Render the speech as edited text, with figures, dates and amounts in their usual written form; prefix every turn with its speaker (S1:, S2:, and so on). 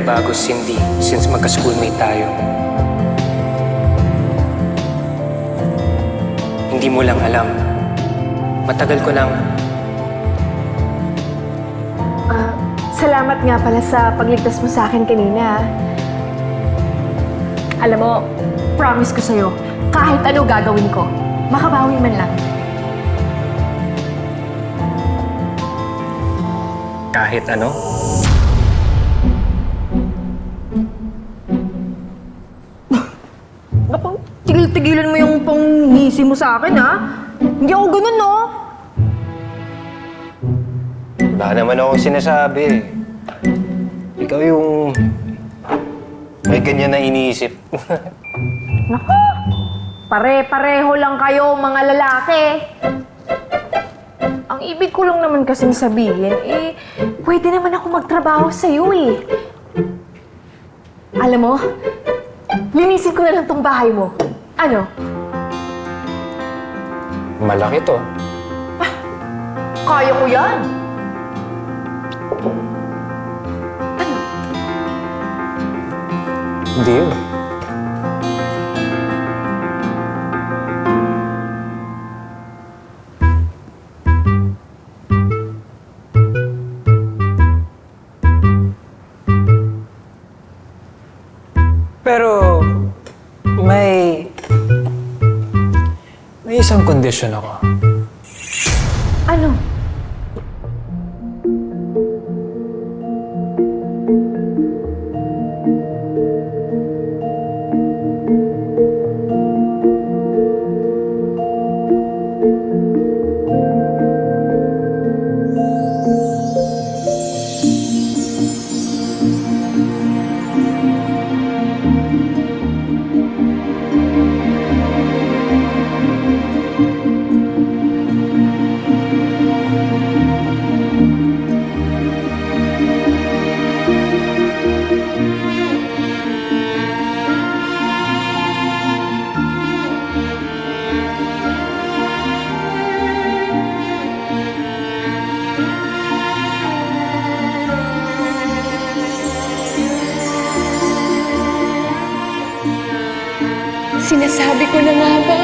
S1: nagbago, Cindy, since magka-schoolmate tayo. Hindi mo lang alam. Matagal ko nang...
S2: Salamat nga pala sa pagligtas mo sa akin kanina. Alam mo, promise ko sa'yo, kahit ano gagawin ko, makabawi man lang.
S1: Kahit ano?
S2: Naku, tigil-tigilan mo yung panghisi mo sa akin, ha? Hindi ako ganun, no?
S1: Wala naman akong sinasabi. Ikaw yung... may ganyan na iniisip.
S2: Naku, pare-pareho lang kayo, mga lalaki. Ang ibig ko lang naman kasing sabihin, pwede naman ako magtrabaho sa'yo, Alam mo, linisin ko na lang tong bahay mo. Ano?
S1: Malaki to.
S2: Kaya ko yan.
S1: Deal. Pero may isang condition ako.
S2: Ano? Sinasabi ko na nga ba?